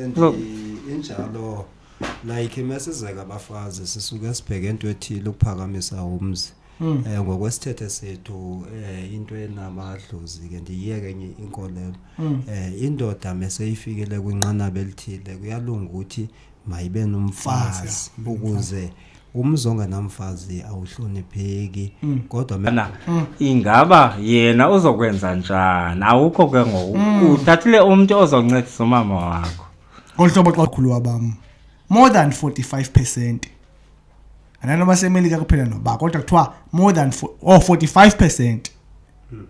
and injalo like mesizeka abafazi sisuke sibheke into ethile ukuphakamisa umzi ngokwesithethe sethu into enamadlozi ke ndiyeke enye inkolelo indoda meseyifikele kwinqanaba elithile kuyalunga ukuthi mayibe nomfazi ukuze umzonga namfazi awuhlonipheki kodwa mina ingaba yena uzokwenza njani awukho ke ngoku uthathile umuntu ozoncedisa umama wakho ngolhlobo kakhulu wabam more than 45% anana basemelika kuphela noba kodwa kuthiwa more than 45%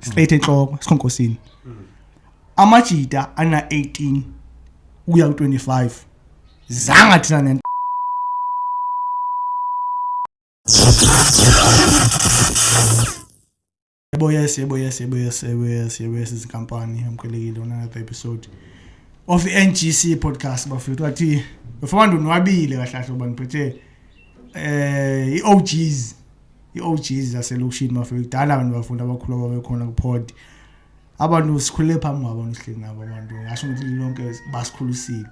straight enhloko sikhonkosini amajita ana 18 uya ku25 zanga thina nento yes izinkampani amkelekile on another episode of NGC podcast bafethu wathi bafana ndonwabile kahlahle ubani phethe i-OGs zaselokushini bafethu dala abantu bafunda abakhulu ababekhona kupod abantu sikhule phambi kwabo sihleli nabo abantu ngasho ukuthi lonke basikhulisile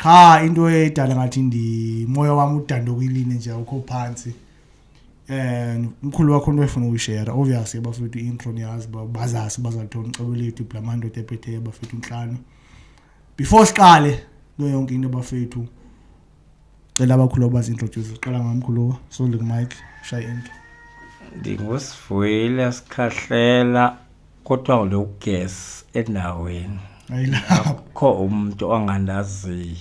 cha into edala ngathi ndi moya wami udando kwiline nje ukho phansi umkhulu wakho nofuna ukuyishare obviously bafethu intro niyazi bazasi bazathola icebo lethu blamando tephethe bafethu inhlanu before siqale lo yonke into bafethu cela abakhulu abazintroduce siqala ngamkhulu so le mic shay into ndingusivuyile sikhahlela kodwa lo guess endaweni akho umuntu ongandaziyo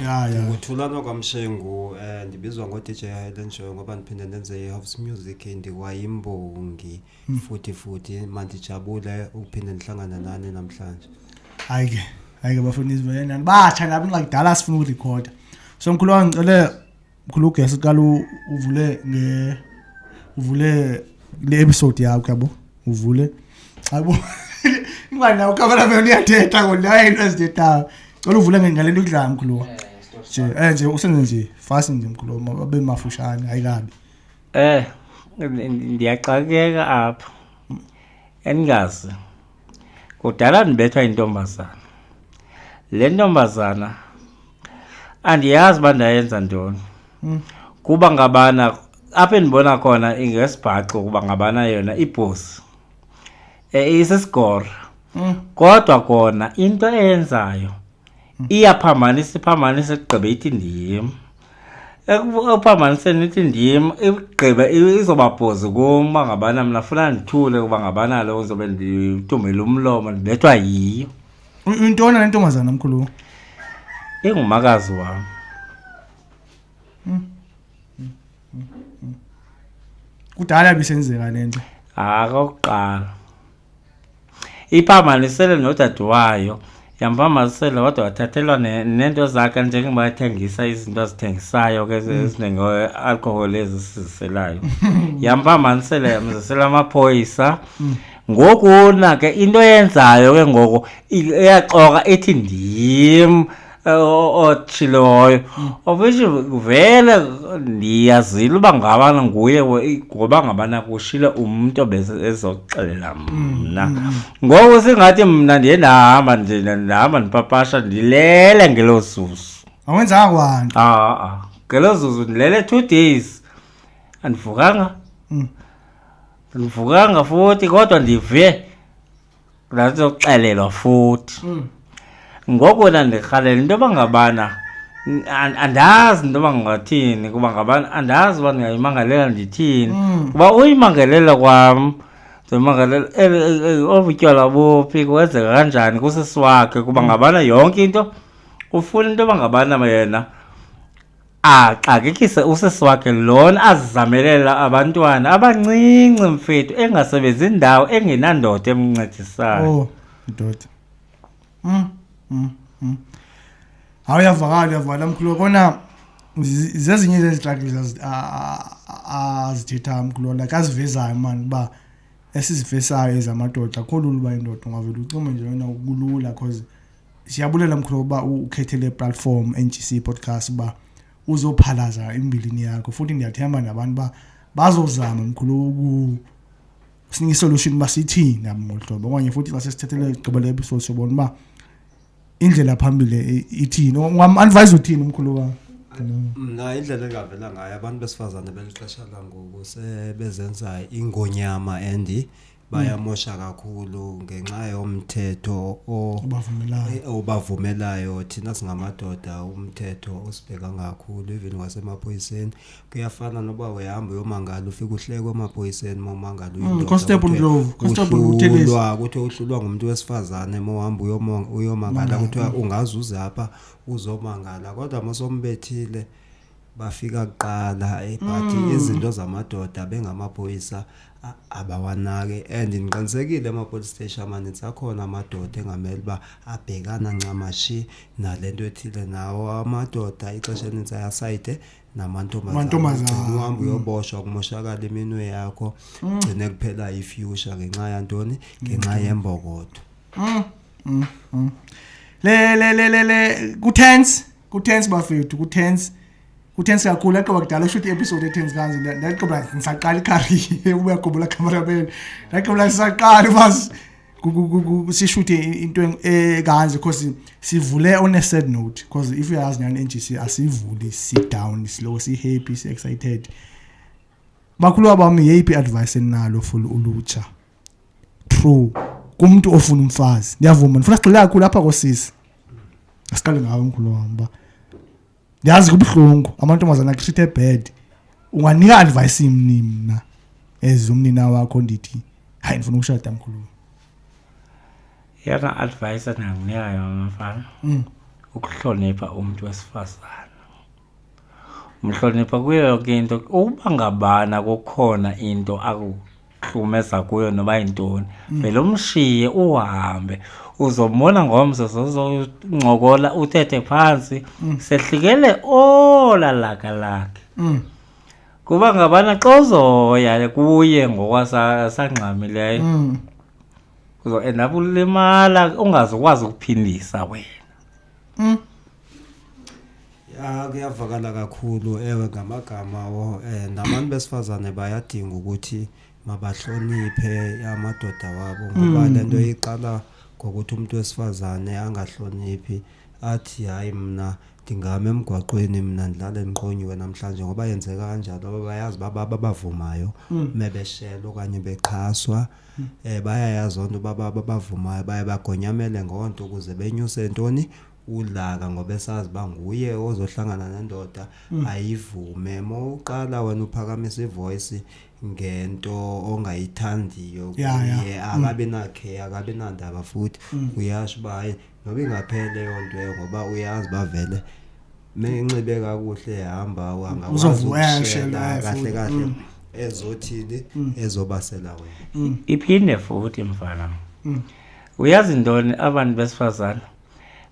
ya ukuthulana kwamshengu ndibizwa ngo DJ Highland Show ngoba ndiphinde ndenze house music ndiwayimbongi futhi mandijabule ukuphinde nihlangana nani namhlanje hayike bafuna izivela batsha nabo ngakudala sifuna ukurecorda so mkhulu wangicele mkhulu guest qala uvule le episode yakho yabo uvule yabo ingana ukamera uyathetha kodwa into ezithetha cela uvule ngalento kudlala mkhulu nje usenze nje fast nje mkhulu babe mafushane ayikabi ndiyaqakeka apha engazi kudala ndibethwa intombazana le ntombazana andiyazi bandayenza ntoni kuba ngabana apha endibona khona ingesibhaxo kuba ngabana yona ibhosi isisigora kodwa kona into eyenzayo iyaphambanisa igqibe ithi ndim ekuphambaniseni ithi ndim igqibe izobabhozi kuma ngabana mina funa ndithule kuba ngabana lo uzobe nditumbela umlomo ndibethwa yiyo intona le ntombazana mkhulu ingumakazi wami kudala bisenzeka lento akokuqala iphambanisele nodadewabo yamphambanisele kodwa wathathelwa nento zakhe njengoba athengisa izinto azithengisayo ke ezinenge alcohol eziselayo yamphambanisele yamzisela amaphoyisa ngokuna ke into yenzayo ke ngoko iyaxoka ethi ndim otshiloyo ofishe vele ndiyazile uba ngabana nguye ngoba ngabana kushile umuntu obezoxelela mna ngoku singathi mna ndiye ndahamba ndipapasha ndilele ngelo zuzu awenza kwani ngelo zuzu ndilele 2 days andivukanga futhi kodwa ndive ndazoxelelwa futhi ngoku ndirhalela into bangabana andazi into bangathini kuba ngabana andazi uba ndingayimangalela ndithini kuba uyimangalela kwam ndimangalela obutywala buphi kwenzeka kanjani kusisi wakhe kuba ngabana yonke into ufuna into bangabana yena axakekise usisi wakhe lona azizamelela abantwana abancinci mfethu engasebenzi indawo engenandoda emncedisayo ndoda Uyavakala mkhulu kona zezinye zezihlakile azithetha mkhulu la kazivezayo man ba esizivesayo ezamadoda khulu uba indoda ungavela ucime nje wena ukulula cause siyabulela mkhulu ba ukhethele platform NGC podcast ba uzophalaza imbilini yakho futhi ndiyathemba nabantu ba bazozama mkhulu siningi solution basithini nabo ngohlobo okanye futhi xa sesithethele igqibele episode sobona ba indlela phambili ithini ngam-advise uthini umkhulu wami Mna indlela engavela ngayo abantu besifazane belixesha langoku sebezenza ingonyama and bayamosha kakhulu ngenxa yomthetho obavumelayo thina singamadoda umthetho osibheka kakhulu even wasemaphoyiseni kuyafana noba uyahamba uyomangala ufika uhleke emaphoyiseni momangala uyindoda ukuthi uhlulwa ngumuntu wesifazane mohamba uyomangala ukuthi ungazuza apha uzomangala kodwa mosombethile bafika kuqala but izinto zamadoda bengamaphoyisa abawanake and ngiqinisekile ama-police station amaninzi akhona amadoda engamele uba abhekana ncamashi nalento ethile nawo amadoda ixesha elinintsi ayasayide namantombazane uhamba uyoboshwa kumoshakala iminwe yakho gcine kuphela ifuture ngenxa yantoni ngenxa yembokodo ku-tense bafethu ku-tense kakhulu aqoba kudala ushuthi i-episode e-tense kanje ndaqoba ngisaqala icareer ubuyakhumbula cameraman ndaqoba sisaqala basi sishuthe into kanje because sivule on a sad note because if you ask nyani NGC asivuli sit down slow si happy si excited bakhulu abami yipi advice enalo for ulutsha true kumuntu ofuna umfazi ndiyavuma ndifuna sicela kakhulu lapha kosisi asiqale ngawe umkhulu wami yazi kubhlungu amantombazana treat bad unganika advice imnina ezumnina wakho ndithi hayi ngifuna ukushada mkhulu yana advice nanginikayo mfana ukuhlonipha umuntu wesifazana umhlonipha kuyo yonke into uba ngabana kukhona into akuhlumeza kuyo noba intoni vele umshiye uhambe uzomona ngomso sozoncokola uthethe phansi sehlikele olalaka lakhe kuba ngabana xa uzoya kuye ngokwasangxamileyo uzoenda ulimala ungazokwazi ukuphindisa wena kuyavakala kakhulu ewe ngamagama nabantu besifazane bayadinga ukuthi mabahloniphe amadoda wabo ngoba lento iqala ngokuthi umuntu wesifazane angahloniphi athi hayi mina ngingama emgwaqweni mina ndlala enqonyiwe namhlanje ngoba yenzeka kanjalo bayazi babavumayo mebeshela okanye beqhaswa bayayazi onto babavumayo bayabagonyamele ngonto ukuze benyuse intoni ulaka ngoba esazi banguye ozohlangana nendoda ayivume moqala wena uphakamisa ivoice ngento ongayithandiyo kuye akabe nakhe akabe nandaba futhi uyasho bayi noba ingaphele yonto ngoba uyazi bavele menxibe kakuhle ehamba uzovushela kahle kahle ezothini ezobasela wena iphinde futhi mfana uyazi intoni abantu besifazana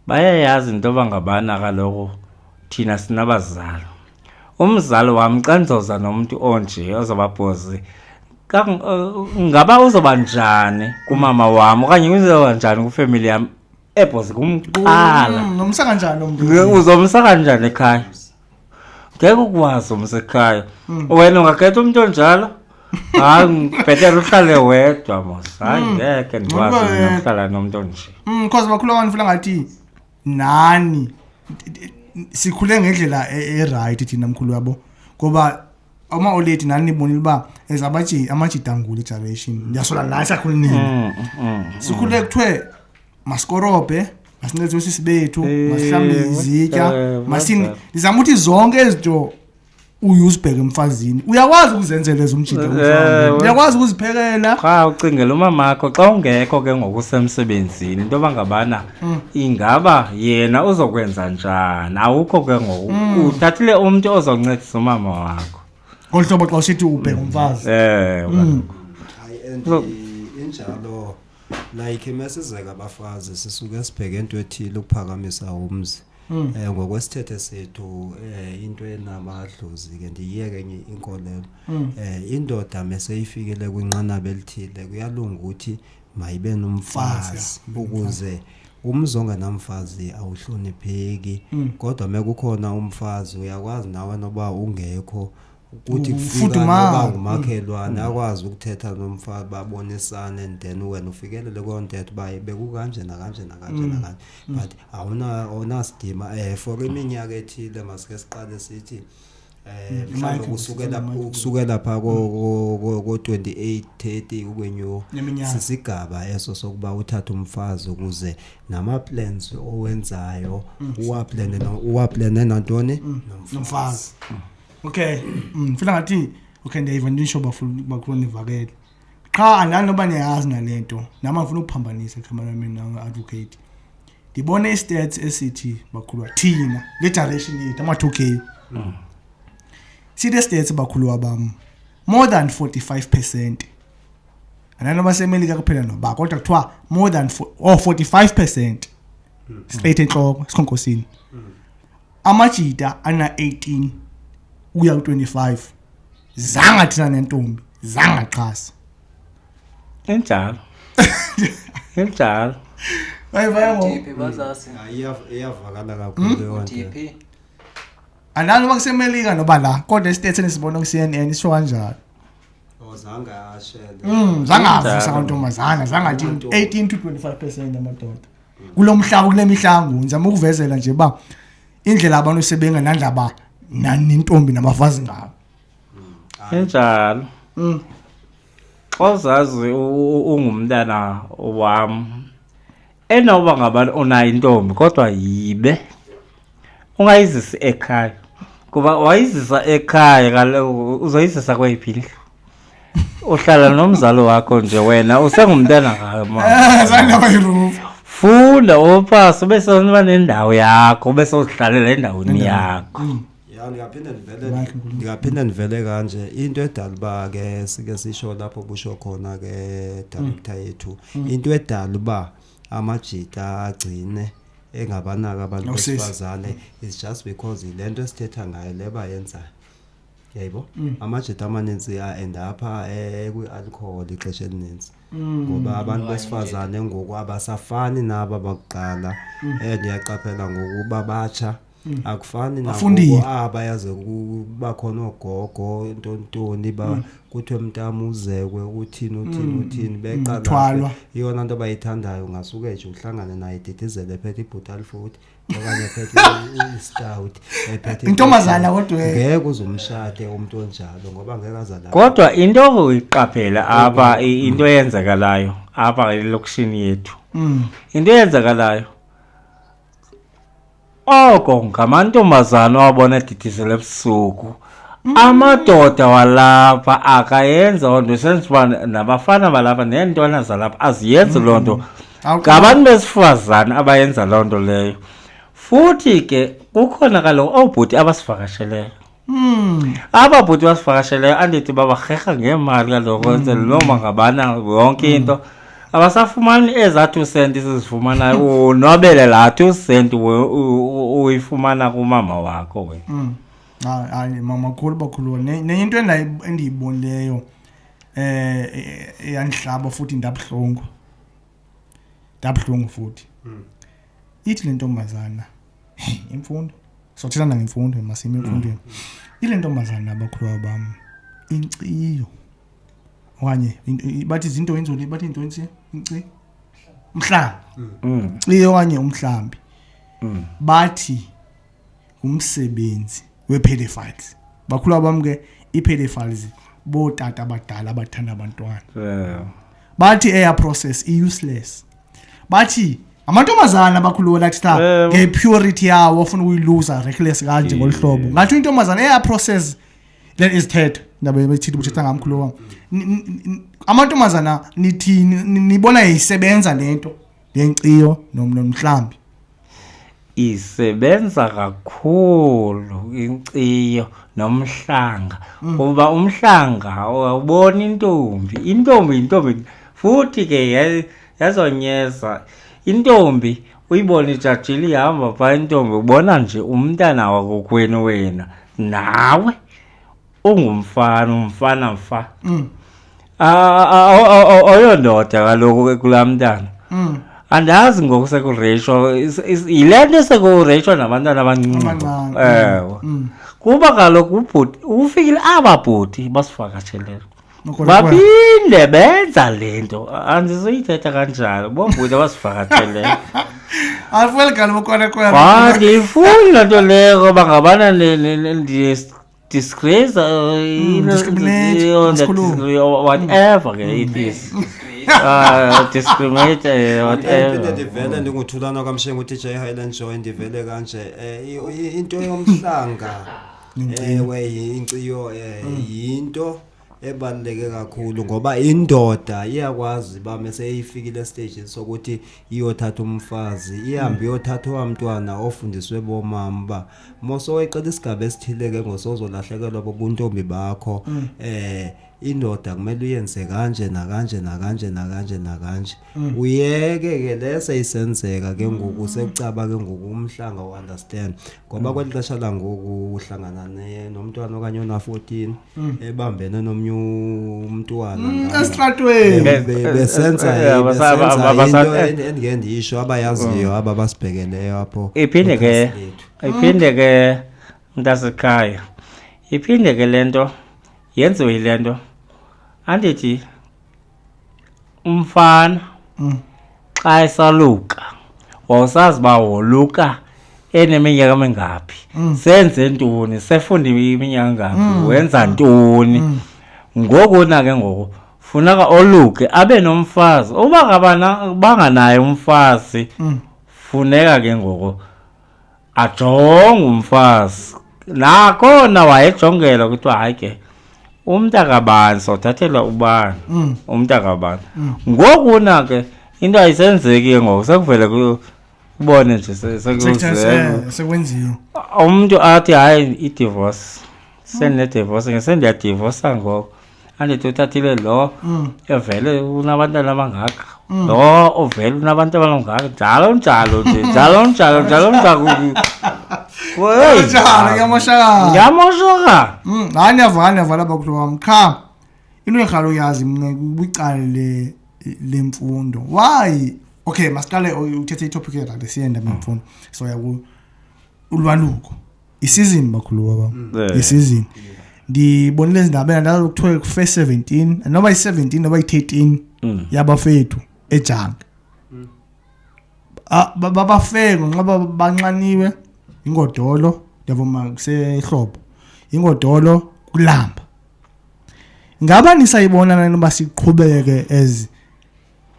bayayazi into bangabana kaloko thina sinabazali umzali wami kanzoza nomuntu onje ozobabhozi ngaba uzoba njani kumama wami okanye uzoba njani kufamily yami ebhozi kumqala nomsa kanjani umuntu uzomsa kanjani ekhaya ngeke ukwazi umsa ekhaya wena ungakhetha umuntu onjalo hayi better uhlale wedwa mos hayi ngeke ndikwazi ukuhlala nomuntu onje because bakhulu abantu funa ngathi nani sikhule ngendlela right thina mkhulu yabo ngoba uma oleti nani nibonile ba ezabathi amajidangula generation ndiyasola la sakhulu nini sikhule kuthwe masikorobe masincede usisi bethu masihlambe izitya masini ndizama ukuthi zonke izinto uyuzibheka emfazini uyakwazi ukuzenzela ezomjida umfana uyakwazi ukuziphekela cha ucingela umamakho xa ungekho ke ngokusemsebenzini into bangabana ingaba yena uzokwenza njani awukho ke ngoku uthathile umuntu ozoncedisa umama wakho ngolhlobo xa usithi ubheka umfazi hayi injalo like mesizeka abafazi sisuke sibheke into ethile ukuphakamisa umzi ngokwesithethe sethu into enamadlozi ke ndiyeke enye inkolelo indoda meseyifikele kwinqanaba elithile kuyalunga ukuthi mayibe nomfazi ukuze umzonga namfazi awuhlonipheki kodwa mekukhona umfazi uyakwazi nawe noba ungekho ukuthi kufika Ufudumala. noba ngumakhelwane akwazi ukuthetha nomfana babonisane and then wena ufikelele kontetho baye bekukanje nakanje nakanje nakanje but awuna sidima for iminyaka ethile masike siqale sithi mhlawumbe kusukela pha ko 28 30 ukwenyu sisigaba eso sokuba uthathe umfazi ukuze nama plans owenzayo uwaplane nantoni nomfazi. Okay, mfuna ngathi okay ndiyiva ndisho bakhulu nivakele. Cha andani noba niyazi nalento, nama ngifuna ukuphambanisa cameraman na advocate. Dibone istats esithi bakhulu thina le generation yethu ama 2K. See the stats bakhulu abam more than 45%. Andani noba semelika kuphela no ba kodwa kuthiwa more than 45%. Straight enhloko sikhonkosini. Amajita ana 18 uya ku25 zanga thina nentombi zanga xhasa enjalo bayivaya ngo DP bazasi iyavakala kakhulu yonke DP andani bakusemelika noba la kodwa istate nesibona ku CNN isho kanjalo ozanga ashele zanga avusa kantombazana zanga thi 18 to 25% amadoda kulomhlaba kulemihlangu ngizama ukuvezela nje ba indlela abantu sebenga nandaba nanintombi nabafazi ngabo enjalo ozazi ungumntana wami enoba ngabantu onayo intombi kodwa yibe ungayizisi ekhaya kuba wayizisa ekhaya kaloku uzoyizisa kweyiphi uhlala nomzalo wakho nje wena usengumntana ngama zandaba yirufu funda opasa bese uba nendawo yakho bese uzihlalela endaweni yakho ngaphinda nivele kanje into edala ke sike sisho lapho busho khona ke director yethu into edala ba amajita agcine engabanaka abantu besifazane is just because ilento esithetha ngayo leba yenza yebo amajita amaninzi end up kwi alcohol ixesha elininzi ngoba abantu besifazane ngokwabasafani nabo bakuqala ndiyaqaphela ngokuba batsha akufani nabo abayaze kuba khona ogogo intontoni ba kuthiwe mntamu uzekwe uthini beqala iyona nto bayithandayo ngasuke nje uhlangane naye ididizele ephethe ibhutal futhi okanye ephethe istout ephethe intombazana kodwa ngeke uzumshade umuntu onjalo ngoba ngeke azala kodwa into oyiqaphela apha into eyenzakalayo apha elokishini yethu into eyenzakalayo oko ngamantombazana wabona edidizela ebusuku amadoda walapha akayenza onto senziba nabafana balapha neentwana zalapha aziyenzi loo nto ngabantu besifazane abayenza loo nto leyo futhi ke kukhona kaloku oobhuti abasivakasheleyo ababhuti basivakasheleyo andithi babarherha ngemali kaloku kwenzela noma ngabana yonke into abasafumani eza 2 cent sizifumanayo unobele la 2 cent uyifumana kumama wakho wena hayi mama khulu bakhulu into endiyibonileyo eyandihlaba futhi ndabhlungu futhi ithi lentombazana imfundo sokuthina ngemfundo masime emfundweni ile ntombazana abakhulu bami inciyo okanye bathi izinto enzoli bathi into ensi inci umhlambi iye okanye umhlambi bathi umsebenzi wepedophiles bakhulu bami ke ipedophiles botata abadala abathanda abantwana bathi air process useless bathi amantombazana abakhulu lathi cha ngepurity yawo ofuna ukuyiluza reckless kanje ngolhlobo ngathi intombazana air process that is third ndabe bethi uthetha ngamkhulu wami amantombazana nithini nibona yisebenza lento lenciyo nomhlambi isebenza kakhulu inciyo nomhlanga kuba umhlanga awubona intombi futhi ke yazonyeza intombi uyibona ijajile ihamba pha intombi ubona nje umntana wakokwenu wena nawe umfana mfa oyondoda kaloku kulaa mntana andazi ngokusekureyishwa yile nto sekureyishwa nabantwana abancinci ewe kuba kaloku ubhuti ufikile ababhuti basivakatshelele Nokolekwa. bapinde benza lento andizoyithetha kanjalo bombhuti abasivakatshelele Afuel kalo kona andiyifuni loo nto leyo ngoba ngabana disgrace discriminate, whatever ke it is discriminate Phinde whatever ndivele ndinguthulana kwamshenga uTJ Highland Joy ndivele kanje into yomhlanga ewe inciyo yinto ebaluleke kakhulu ngoba indoda iyakwazi ba mase ifikile stage sokuthi iyothatha umfazi ihambe yothatha umntwana ofundiswe bomama ba moso weqeda isigaba esithile ke ngosozolahlekelwa bobuntombi bakho indoda kumele uyenze kanje nakanje nakanje nakanje nakanje uyeke ke lese isenzeka ke ngoku sekucaba ke ngoku umhlanga understand ngoba kwelixesha la ngoku uhlangana nomntwana okanye ona 14 ebambene nomnye umntwana estratweni besenza into endiyisho abayaziyo abasibhekeleyo apho iphinde ke mntasekhaya iphinde ke lento yenziwe lento andithi umfana xa esaluka wawusazi ba woluka eneminyaka emingaphi senze ntoni sefunda iminyaka ngapi wenza ntoni ngoku na ke ngoku funeka oluke abe nomfazi uba ngabana banganaye umfazi funeka ke ngoku ajonge umfazi nakhona wayejongela ukuthi hayi ke umntakabani sothathelwa ubani umntakabani ngoku na ke into ayisenzeki ngoku sekuvele kubone nje sekwenziwe umuntu athi hayi i-divorce senedivorce ngesendiyadivorsa ngoku andithi uthathile lo evele unabantwana abangaka lo ovele unabantu abangaka njalo njalo nje njalo njalo njalo njalo ngiyamoshaka hayi niyavana lapha kulo wam cha into engihlala uyazi mna kwicala lemfundo why okay masiqale uthethe itopic la lesiyenda mfundo so yaku ulwaluko isizini bakhulu baba isizini ndibonile izindaba ndalo kuthiwe ku first 17 noma i17 noma i13 yabafethu ejanga babafeko ngoba banxaniwe ingodolo yavuma kusehlobo ingodolo kulamba ngaba nisayibona nani basiqhubeke as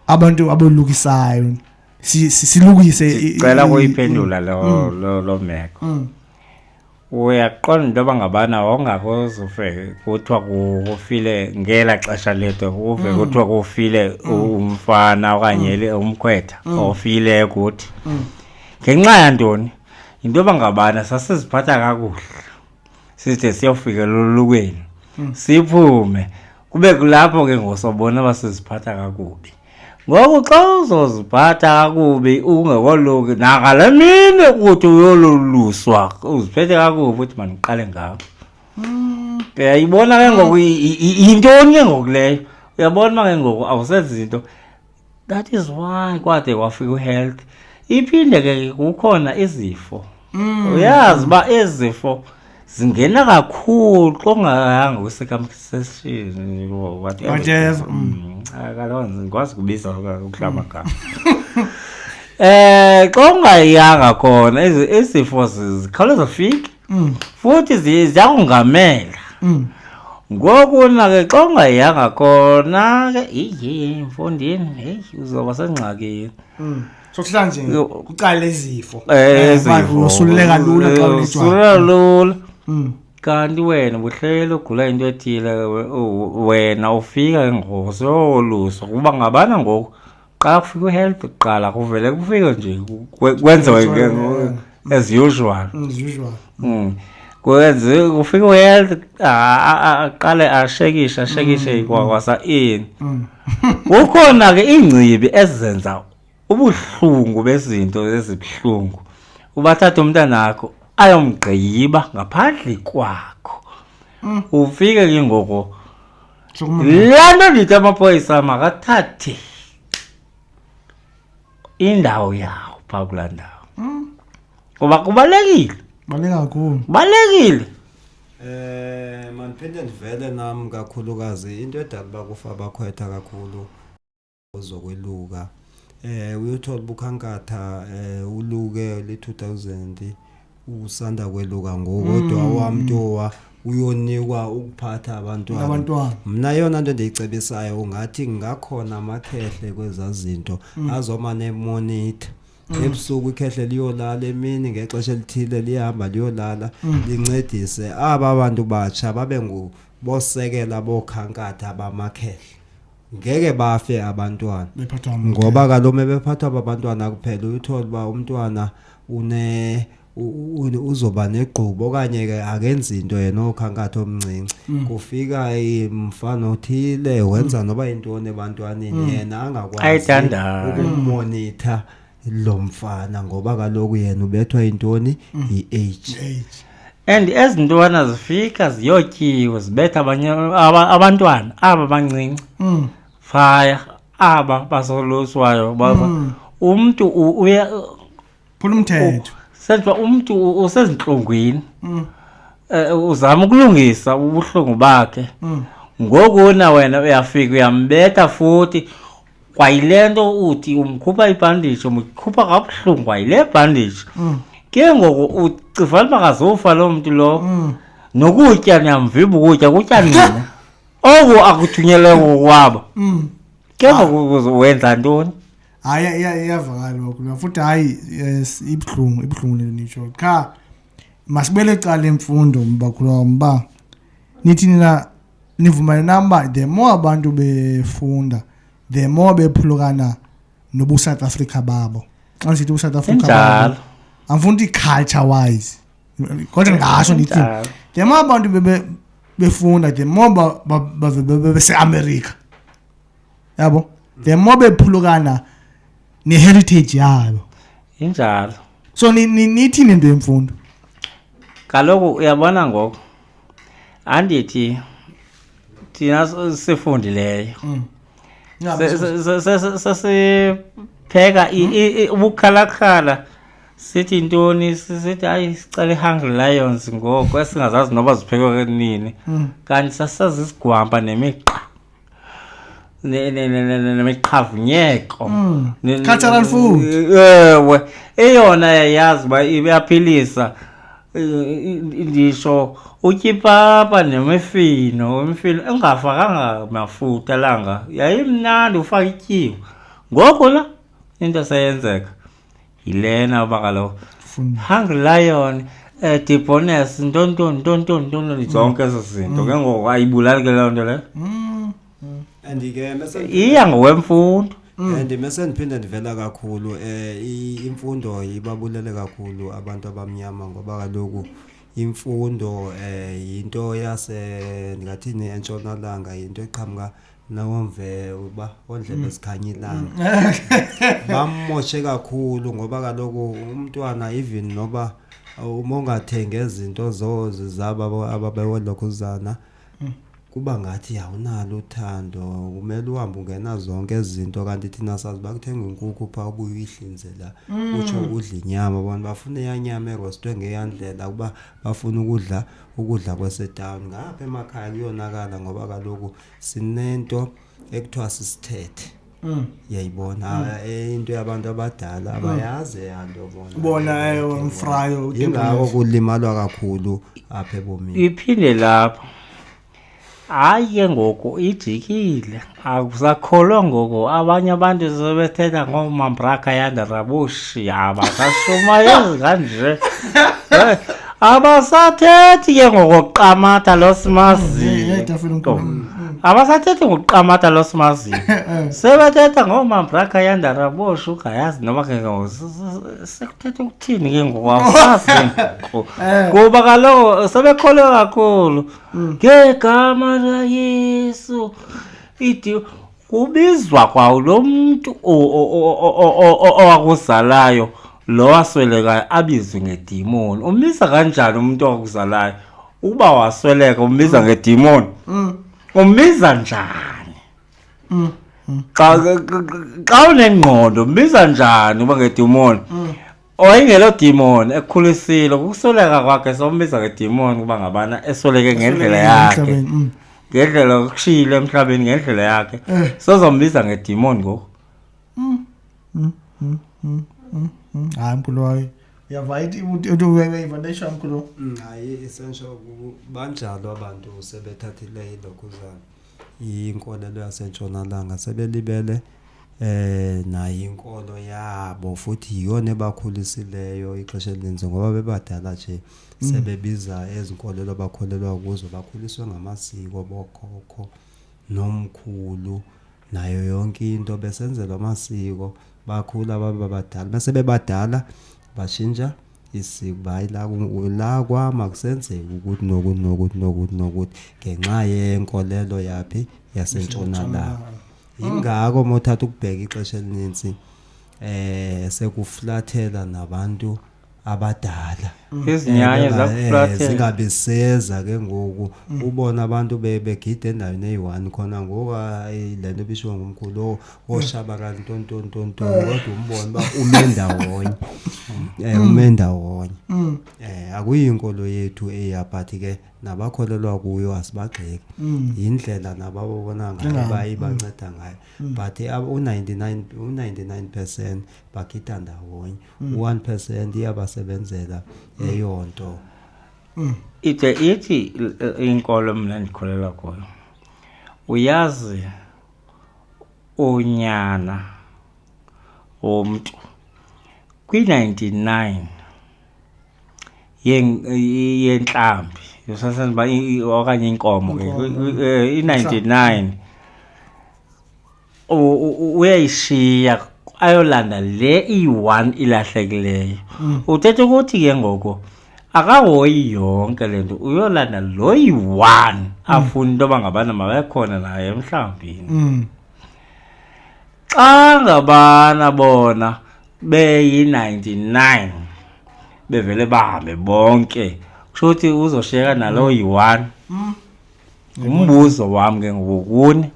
abantu abolukisayo silukise icela kuyiphendula lo meko uyaqonda into bangabana wongakozufe kuthiwa kufile ngela xesha lethu uve kuthiwa kufile umfana okanye umkhwetha ofile ukuthi ngenxa yantoni into bangabana sasiziphatha kakuhle sithe siyofika lolukweni siphume kube kulapho ke ngosobona basiziphatha kakubi ngoku xa uzoziphatha kakubi ungekoluki nakalemini ukuthi uyoluluswa uziphethe kakubi uthi maniqale ngawo uyayibona ke ngoku intoni ke ngoku leyo uyabona ke ngoku awusenzi into that is why kwade kwafika uhealth iphinde ke kukhona izifo uyazi ba izifo zingena kakhulu ongahanga kwi-circumcision whatever akalonze ngikwazi kubiza ukuhlama gama xa ungayanga khona izifo zikhawuleza fike futhi ziyakungamela ngoku na-ke xa ungayanga khona ke mfondini heyi uzoba sengxakini sokuhlala nje kuqala izifo usululeka lula xa usululeka lula kanti wena buhlele ugula into ethile wena ufika ngosoluswa kuba ngabana ngoku xa kufika uhealth kuqala kuvele kufike nje kwenziwe as usual kwenze kufika uhealth aqale ashekishe kwakwasa ini kukhona ke ingcibi ezenza ubuhlungu bezinto ezibuhlungu ubathatha umntana wakho ayomgqiba ngaphandle kwakho ufike ke ngoku lento ndithi amaphoyisa makathathe indawo yawo phaa kulaa ndawo kuba kubalulekile baleka kakhulu balekile Maniphinde ndivele nami kakhulukazi into edala bakufa abakhwetha kakhulu ozokweluka. Uyothola ubukhankatha uluke le 2000 usanda kweluka ngokodwa wamntowa uyonikwa ukuphatha abantwana. Mina yona into endiyicebisayo ungathi ngakhona amakhehle kwezazinto azoma nemonitor. Ebusuku ikhehle liyolala emini ngexesha elithile lihamba liyolala lincedise abantu batsha babe ngubosekela bokhankatha bamakhehle. Ngeke bafe abantwana ngoba kaloku bephathwa abantwana kuphela uyithola ba umntwana uzoba negqubo okanye ke akenzi into yena okhankatha omncinci kufika imfana othile wenza noba intoni ebantwaneni yena angakwazi ukumonitor lo mfana ngoba kaloku yena ubethwa intoni i-age. And ezintwana zifika ziyotyiwe zibetha abanye abantwana aba bancinci fire aba basoluswayo baba umuntu uya phula umthetho senza umuntu usezinhlungwini uzama ukulungisa ubuhlungu bakhe ngoku na wena uyafika uyambetha futhi kwayilento uthi umkhupha ibandage umkhupha kabuhlungu kwayile bandage ke ngoku ucivana makazofa lo muntu lo nokutya nyamviba ukutya kutya nina oku akuthunyelwe ngokwabo ke ngoku wenza ntoni hayi iyavakala lokho futhi hayi ibhlungu nisho cha masibele ecala emfundo mbakhulu mba nithi nina nivumana namba the more abantu befunda the more bephulukana nobu South Africa babo xa sithi uSouth Africa babo amfundi culture wise kodwa ngasho nithi the more abantu befunda the more bese America yabo the more bephulukana ne heritage yabo injalo so nithi into yemfundo kaloku uyabona ngoko andithi thina sifundileyo sesipheka ubukhalakhala sithi intoni sithi hayi sicela Hungry Lions ngoko esingazazi noba ziphekwe nini kanti sasazi isigwampa nemiqa nemiqhavunyeko cultural food ewe eyona yayazi ba iyaphilisa ndisho utyipapa nemifino engafakanga mafutha langa yayimnandi ufaka ityiwa ngoku la into sayenzeka yilena uba kaloku Hungry Lion Dibonus ntonto zonke ezo zinto ke ngoku ayibulali ke loo nto leyo andike iya ngokwemfundo mese ndiphinde ndivela kakhulu imfundo ibabulele kakhulu abantu abamnyama ngoba kaloku imfundo into yase ngathini entshonalanga into eqhamuka nawomve uba ondlebe sikhanyilanga bamoshe kakhulu ngoba kaloku umntwana even noba umongathenga izinto zabo ababewolokhuzana kuba ngathi awunalo uthando kumele uhambe ungena zonke izinto kanti thina sazi bakuthenga inkukhu pha ubuye uyihlinze la utsho udla inyama abantu bafuna yanyama erostwe ngeyandlela kuba bafuna ukudla kwesetown ngapha emakhaya kuyonakala ngoba kaloku sinento ekuthiwa sisithethe yayibona into yabantu abadala abayazi yanto bona umfrayo ingako kulimalwa kakhulu apha ebomini iphinde lapho hayi ngoku ijikile akusakholwa ngoku abanye abantu sebethetha ngomambraka yandarabushi abasashumayezi kanje abasathethi ke ngokuqamatha losimaziyo abasathethi ngokuqamatha losimaziyo sebethetha ngomambraka yandarabushi ugayazi noma ke sekuthetha ukuthini ke ngokwafazi kuba kaloku sebekholwe kakhulu ngegama laYesu ithi kubizwa kwawo lo muntu owakuzalayo lo waswelekayo abizwe ngedemoni umisa kanjani umuntu owakuzalayo uba wasweleka umbiza ngedemoni umbiza njani xa unengqondo umbiza njani uba ngedemoni oyingelo demon ekhulisile ukusoleka kwakhe sombiza ngedemon kuba ngabana esoleke ngendlela yakhe ngendlela yokushila emhlabeni ngendlela yakhe sozombiza ngedemon ngoku hayi mkhulu wayo uyavayithi uthi weyivandesha mkhulu hayi essential banjalo abantu sebethathile ilokhuzana inkolelo yasentshonalanga sebelibele nayo inkolo yabo futhi iyona ebakhulisileyo ixesha elininzi ngoba bebadala nje sebebiza ezinkolelo bakholelwa kuzo bakhuliswe ngamasiko bokhokho nomkhulu nayo yonke into besenzelwa amasiko bakhula babadala bese bebadala bashintsha isiko bayila kwama kusenzeka ukuthi nokuthi ngenxa yenkolelo yaphi yasentshonalanga ingako mothatha ukubheka ixesha elininzi sekuflathela nabantu abadala izinyanya zakuflathela zingabiseza ke ngoku ubona abantu begida endaweni eyi1 khona ngoku lento bisho ngumkhulu oshaba kantontontonton kodwa umbone ba umendawonye umendawonye akuyinkolo yethu eyaphathi ke nabakholelwa kuyo asibagxeki indlela nababona ngayo bayibanceda ngayo but u99% bagida ndawonye 1% iyabasebenzela eyonto ithi inkolo mina ndikholelwa kuyo uyazi unyana umuntu kwi99 yentlambi yosasenba okanye inkomo i99 uyayishiya ayolanda le i1 ilahlekileyo uthethe ukuthi ke ngoko akahoyi yonke lento uyolanda lo yi1 afuna into bangabana mabekhona naye emhlambini xa ngabana bona beyi99 bevele bahambe bonke kusho ukuthi uzoshiyeka nalo yi1 umbuzo wami ke ngokuni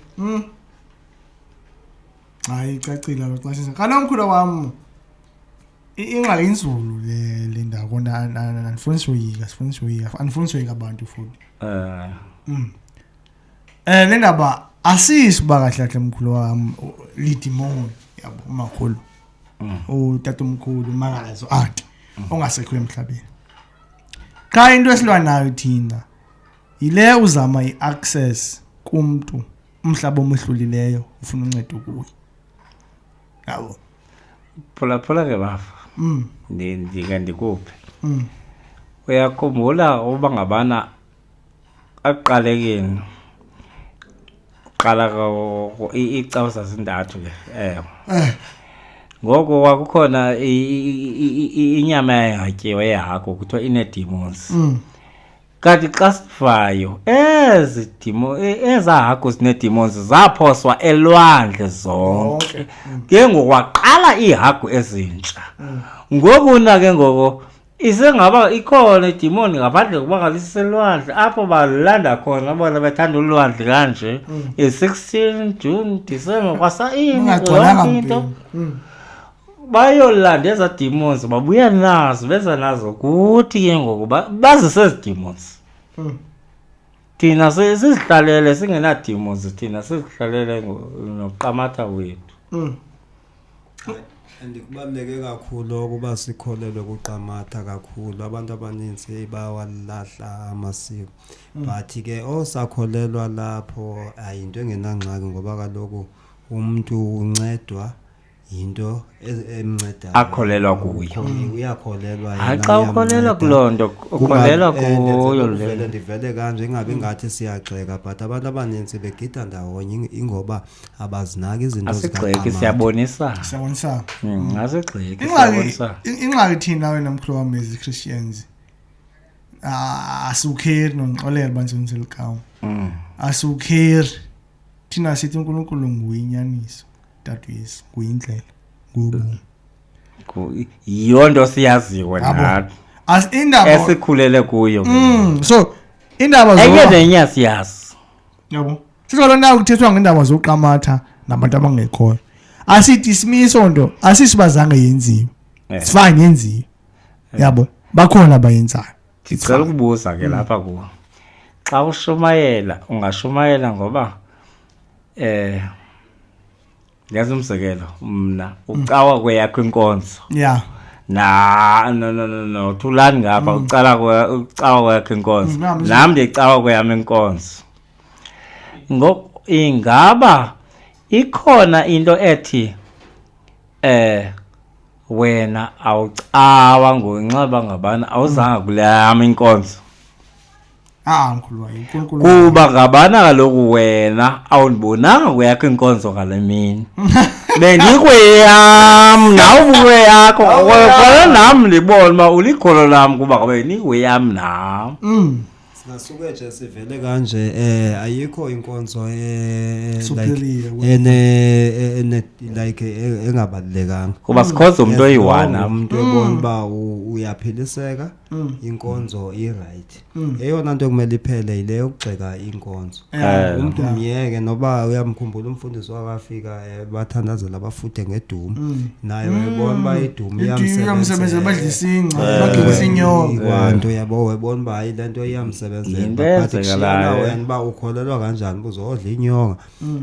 hayi icacile loxashisa kana mkhulu wami ingxaki inzulu le ndawo anifundisa uyika abantu futhi le ndaba asisiba kahle kahle mkhulu wami lidimon yabo umakhulu utatomkhulu magazo athi ongasekho emhlabeni cha into esilwa nayo thina ile uzama iaccess kumuntu umhlaba omehlulileyo ufuna uncedo kuye yabo phula ke bafa ndikuphe uyakhumbula uba ngabana aqalekeni qala icawu sasindathu ke ngoko kwakukhona inyama yayatyiwe yehako kuthiwa ine-demons kanti xa sivayo ezahako zine-demons zaphoswa elwandle zonke ke ngokwaqala iihagu ezintsha ngokuna ke ngoko isengaba ikhona idemon ngaphandle kuba ngaliselwandle apho balanda khona bona bethanda ulwandle kanje i16 June December into bayolanda eza demons babuya nazo beza nazo kuthi ke ngoku bazise ezi demons thina sizihlalele singena demons thina sizihlalele noqamatha wethu andikubaleke kakhulu ukuba sikholelwe kuqamatha kakhulu abantu abaninzi bawalahla amasiko but ke osakholelwa lapho ayinto engenangxaki ngoba kaloku umuntu uncedwa into emnceda akholelwa kuyo uyakholelwa yena xa ukholelwa kulonto ukholelwa kuyo le ndivele kanje ingabe ngathi siyagxeka but abantu abaninzi begida ndawonye ingoba abazinaki izinto zikaGqeki siyabonisa asigxeki siyabonisa ingxaki thina wena mkhulu wami ezi Christians asukheri nonxolelo bantsenzela kawo asukheri thina sithi uNkulunkulu nguyinyaniso tatwisi kuyindlela ngobu yonto siyaziwe nathi indaba esikhulele kuyo so indaba enye siyazi yabo sizolona ukuthethwa ngendaba zoqamatha nabantu abangekhoyo asidismiss onto asisibazange yenziwe it's fine yenziwe yabo bakhona abayenzayo ngicela ukubuza ke lapha kuwo xa ushumayela ungashumayela ngoba yazi umzekelo mna ucawa kweyakho inkonzo yeah no thulani ngapha ucawa kweyakho inkonzo nami ndicawa kweyami inkonzo ingaba ikhona into ethi wena awucawa ngonxeba ngabana awuzanga kuleyami inkonzo mkhulu wayo uNkulunkulu kuba ngabana kaloku wena awundibonanga kweyakho inkonzo ngale mini bendikweyam nawe yakho kodwa nami ndibona uba ulikholo lam kuba ngabe nikweyam nam Singasuke nje sivele kanje ayikho inkonzo like engabalekanga kuba sikhoza umuntu oyi-1 umuntu ebona ba uyaphiliseka inkonzo i-right eyona nto kumele iphele ile yokugxeka inkonzo umuntu umyeke noba uyamkhumbula umfundisi wakafika bathandazela abafude ngedumo naye wayebona ba idumo iyamsebenza badlisinca bagibisa inyoka kwanto yabo wayebona ba ilento iyamsebenza yintezekalayo wena ba ukholelwa kanjani uzodla inyoka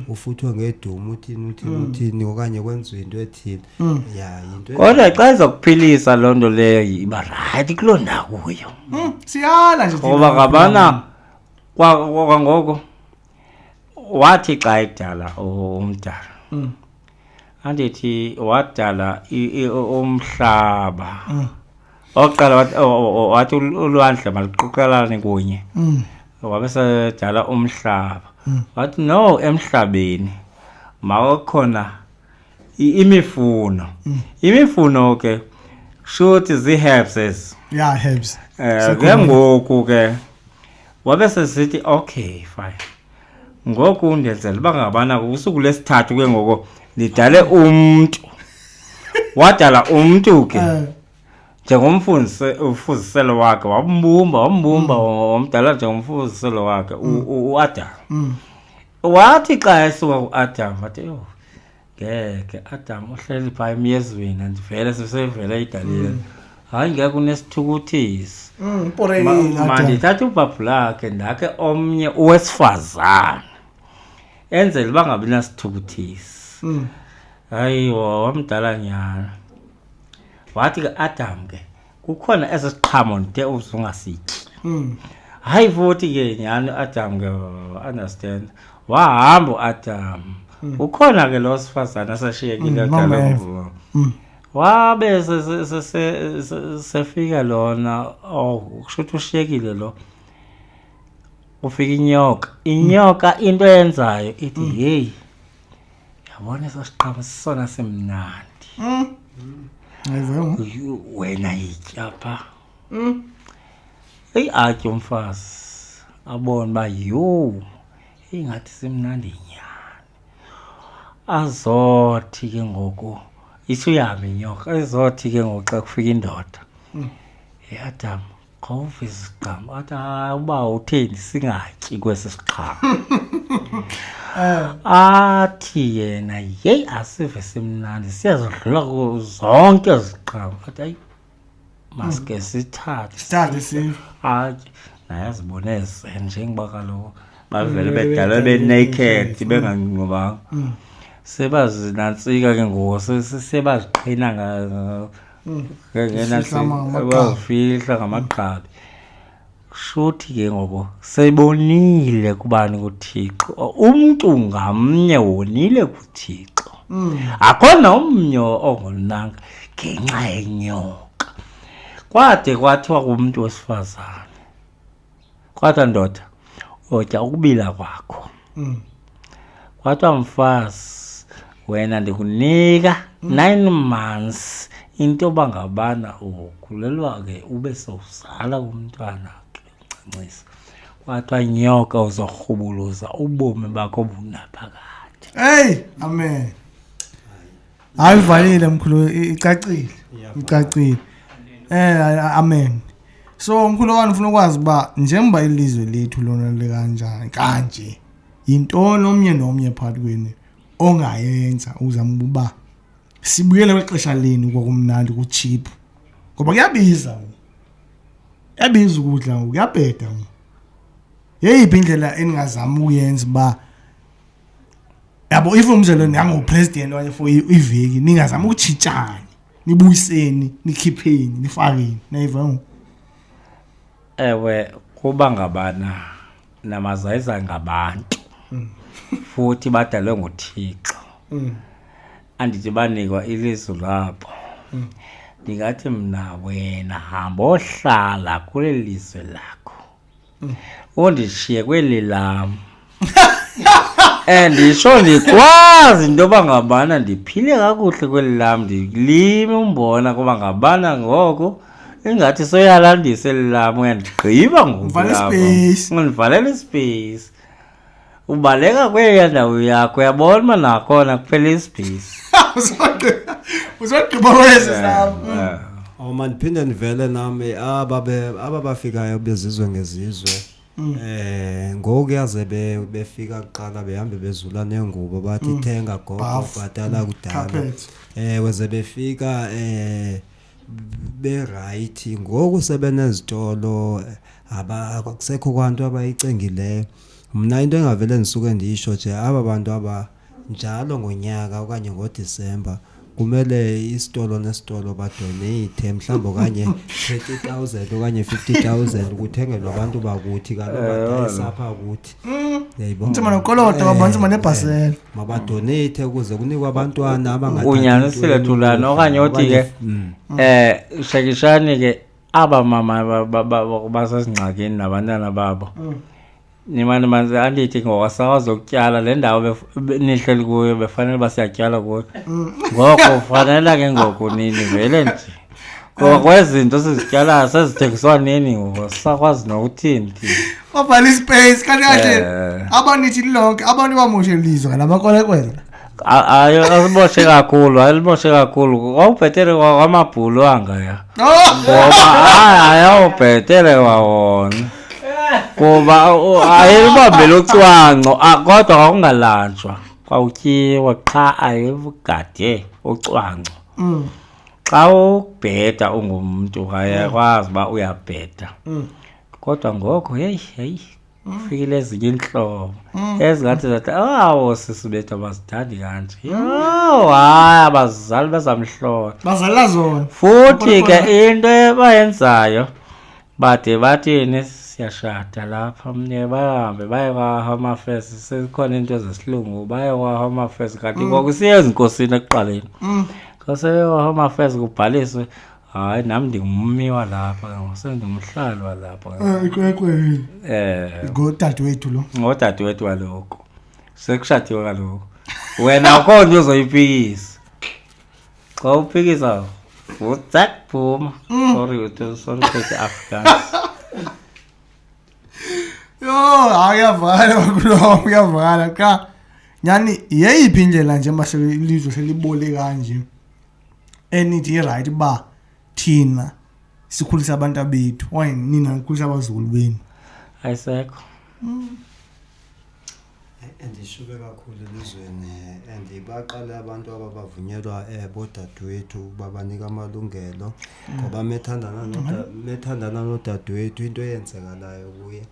ufuthwe ngedumo uthini okanye kwenziwe into ethile ya into kodwa xa izokuphilisa loo nto leyo iba right kuloo ndawo kuyo siyala nje ngoba ngabana kwangoko wathi xa edala umdala andithi wadala umhlaba oqala wathi ulwandle maliquqelane kunye wabe sedala umhlaba wathi no emhlabeni makukhona imifuno ke shothi zi-herbs yeah herbs ke ngoku ke wabe sesithi okay fine ngoku ndenzela bangabana usuku lesithathu ke ngoko lidale umuntu wadala umuntu ke njengomfundiselo wakhe wambumba wamdala njengomfundiselo wakhe uAdam wathi xa esuka kuAdam wathi ngeke Adam uhleli phaa emyezweni andivele sisevele idalile hayi ngeke unesithukuthisi mandithatha ubhabhu lakhe ndakhe omnye owesifazane enzele bangabi nasithukuthisi hayi wamdala nyana wathi ke Adam ke kukhona esisiqhamo nde uzungasityi hayi futhi ke nyani Adam ke understand wahamba uAdam ukhona ke lo sifazana asashiyekile kudala wabe sefika lona kushuthi ushiyekile lo ufika inyoka into eyenzayo ithi hey yabona esasiqhamo sisona semnandi wena yitya pha atye umfazi abone uba ingathi simnandi nyani azothi ke ngoku isuyahamba inyoka ezothi ke ngoku xa kufika indoda Adam khawuve isiqhamo athi uba utheni singatyi kwesi siqhamo athi yena asive simnandi siyazodlula zonke iziqhamo athi hayi maske sithathe atye naye azibone njengoba kaloku bavele bedala be-naked bengangqubanga sebazinantsika ke ngoku sebaziqhina bawufihla ngamagqabi shuthi ke ngoku sebonile kubani kuThixo umntu ngamnye wonile kuThixo akhona omnye ongonanga ngenxa yenyoka kwade kwathiwa kumntu wesifazane kwathiwa ndoda otya ukubila kwakho kwathiwa mfazi wena ndikunika 9 months into bangabana ukhulelwa ke ube sowuzala umntwana ke uncancisa kwathiwa nyoka uzorhubuluza ubomi bakho bunaphakade hey amen ayivalile mkhulu icacile amen so mkhulu wami ufuna ukwazi ba njengoba ilizwe lethu lona lekanjani kanje into nomnye phakathi kwenu ongayenza uzama ukuba sibuyele kwexesha leni kwakumnandi kucheap ngoba kuyabiza ukudla kuyabheda yeyiphi indlela eningazama ukuyenza ba yabo if umzelo nango president waye for iveki ningazama ukuchitshana nibuyiseni nikhipheni nifakeni nayiva ewe kuba ngabana namazayiza ngabantu futhi badalwe nguThixo andithi banikwa ilizwi lapho ndingathi mna wena hamba ohlala kule lizwe lakho undishiye kweli lam andisho ndikwazi into bangabana ndiphile kakuhle kweli lam ndilime umbona kuba ngabana ngoko ingathi soyalandisa lam uyandigqiba ngoku undivalela ispace ubaleka kweya ndawo yakho uyabona uma nakhona kuphela ispace uzogqiba wese sami mandiphinde ndivele nami ababafikayo bezizwe ngezizwe ngoku yaze befika kuqala behambe bezula nengubo bathi thenga gogo bhatala kudala weze befika be-right ngoku sebenezitolo akusekho kwantu abayicengileyo mna into engavele ndisuke ndisho nje aba bantu aba njalo ngonyaka okanye ngoDisemba kumele isitolo nesitolo badonate mhlawumbe okanye 30,000 okanye 50,000 ukuthengelwa abantu bakuthi kalobadayisapha ukuthi yayibona ntsima nokoloda babantsima nebhasela mabadonate ukuze kunikwe abantwana abangathi unyanisile thulana okanye othi ke shakishani ke aba mama basasingxakini nabantwana babo nimani manzi andithi ngokwasawazi ukutyala le ndawo nihleli kuyo befanele basiyatyala kuyo ngoko ufanele ke ngoku nini vele nje ngoba kwezinto sizityalayo sezithengiswa nini ngoku sakwazi nokuthini babhala ispace kahle abanithi lonke abantu bamoshe ilizwe ngalamakwekwela ayo asiboshe kakhulu ayiboshe kakhulu awubhetere kwamabhulu angaya ngoba ayawubhetere kwawona kuba ayibambe locwango kodwa akungalanjwa kwawutyiwa qha ayivugade ucwango xa ubheda ungumuntu ayakwazi ba uyabheda kodwa ngoko hey ufikile ezinye inhlobo ezingathi zathi awo sisibethu abazithandi kanje hayi abazali bezamhlola bazala zona futhi ke into ebayenzayo bade bathini siyashada lapha mne bahambe baye kwa-Home Affairs sekhona into zesilungu baye kwa-Home Affairs kanti kwakusiyenza inkosini ekuqaleni kwaseye kwa-Home Affairs kubhaliswe hayi nami ndingummi walapha sendingumhlali walapha ikwekweli ngodadewethu lo ngodadewethu waloko sekushadiwe kaloku wena akho nto uzoyiphikisa xa uphikisa uthak phuma sorry phethe Afrikaans ayavala kulo uyavala cha nyani yeyiphi indlela nje mase ilizwe selibole kanje enithi right ba thina sikhulisa abantu abethu why nina ngikhulisa abazulu beni ayisekho andishuke kakhulu elizweni andibaqala abantu ababavunyelwa bodadewethu babanika amalungelo ngoba methandana nodadewethu into eyenzekalayo kuye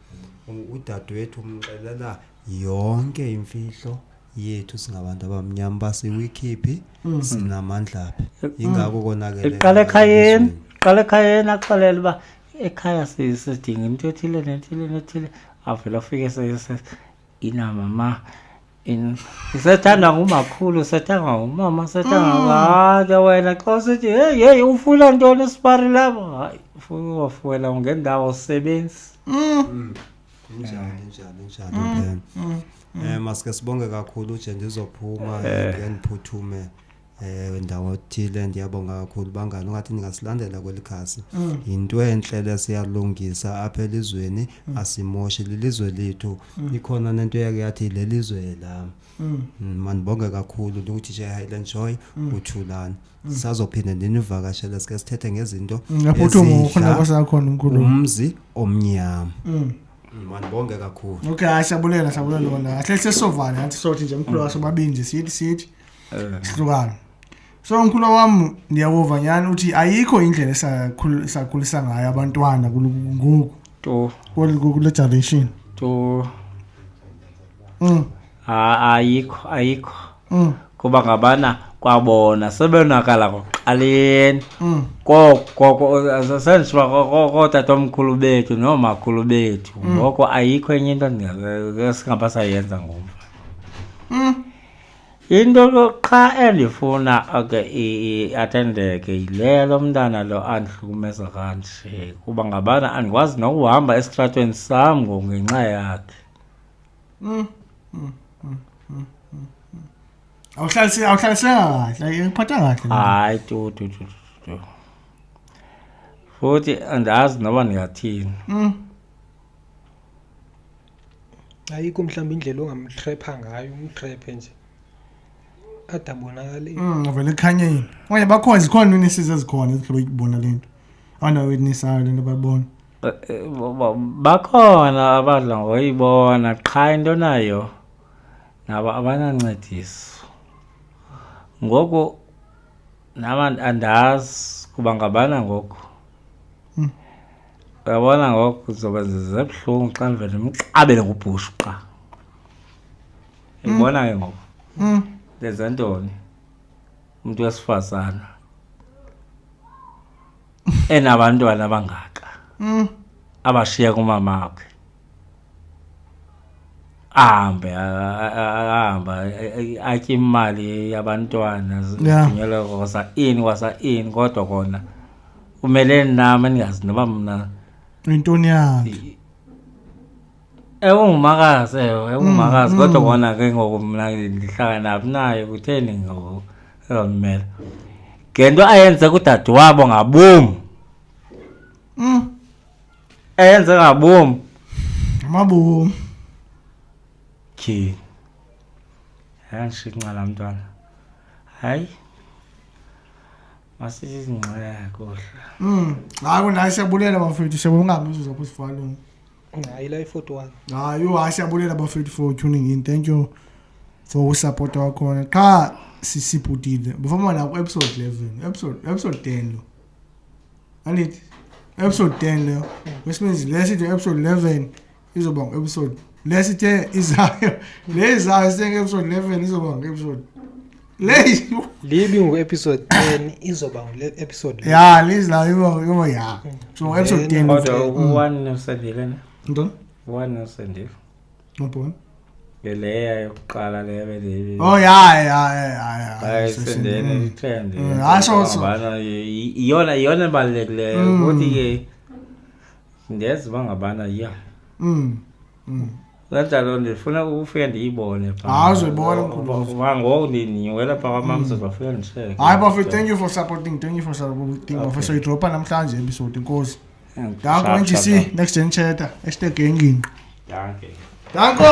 udadewethu umxelela yonke imfihlo yethu singabantu abamnyama basiwikhiphi sinamandla ingako konakele qala ekhayeni axelele ba ekhaya sisidinga into ethile nethile avela ufike ina mama sethanda ngumakhulu sethanga umama sethanga wena xa usithi hey ufuna ntoni esipari lapho hayi ufuna wafuela ngendawo sebenzi njalo masike sibonge kakhulu nje ndizophuma ngiyandiphuthume ndawo othile ndiyabonga kakhulu bangani ungathi ningasilandela kwelikhasi into enhle lesiyalungisa apha elizweni asimoshi lelizwe lethu ikhona nento yathi lelizwe la manibonge kakhulu ukuthi nje Highland Joy uthulana sizophinda ndinivakashela sike sithethe ngezinto ngaphuthumo khona kwasakhona uNkulunkulu umzi omnyama manibonge kakhulu okay siyabulela lona ahle sesovana ngathi sothi nje umkhulu waso babini nje sithi sihlukana So umkhulu wami ndiyawuva nyani uthi ayikho indlela esakhulisa ngayo abantwana ngoku to kule generation to ayikho kuba ngabana kwabona sebonakala koqaleni koko senjwa kotatomkhulu bethu nomakhulu bethu ngoko ayikho enye into esingaba sayenza ngomva into qha endifuna ake iatendeke yile lo mntana lo andihlukumeza kanje kuba ngabana andikwazi nokuhamba esitratweni sam ngenxa yakhe awuhlaliseka kahle iphatha kahle hayi tu futhi andazi noba ndingathini ayikho mhlawumbe indlela ongamtrepha ngayo umtrephe nje adabonakale vele ekhanyeni okanye bakhona zikhona witnesses ezikhona ezikhobe ukubona lento awuna-witnessayo lento bayibona bakhona abadla ngoyibona qha into nayo nabo abanancediso ngoku nama andazi kuba ngabana ngoku uyabona ngoku zoba zebuhlungu xa ndivele ndimxabele ngubhushu qha ibona ke ngoku lenza ntoni umuntu wesifazana enabantwana abangaka abashiya kumama wakhe ahamba atye imali yabantwana zinyela kwasa ini kodwa kona umele nami ndingazi noba mna intoni yakhe ungumakazi kodwa kona ke ngoku mna ndihlala naphi naye kutheni ngoku ezamela ngento ayenze kudade wabo ngabom ayenze ngabom amabom tyhini yangishinca laa mntwana hayi masizincaya kuhle hayi kunaye siyabulela bafethu siyabongamisa zapho sifalweni hayi la i-41 hayi siyabulela bafethu for tuning in. Thank you for usupport wakhona qha sisibhutile before na ku episode 11 episode 10 lo andithi episode 10 lo which means lesithi episode 11 izoba episode lesithe izayo lezayo senge episode 11 izoba ngeepisode libi ngu-episode 10 izoba ngu-episode ya lizayo yoba ya so episode 10 kodwa u-1 usendile ne ntoni 1 usendile ngapona leya yokuqala leyo oh ya sendele itrend asho iyona ebalulekileyo ukuthi ke ndiyeza uba ngabana ya kanjalo ndifuna ukufika ndiyibone uzoyibona mkhulu ngoku ndinyukela phaa kwamamso bafika ndisheke hayi bafethu thank you for supporting bafethu idropha namhlanje episode inkosi danko NGC next gen chatter #engingqi danko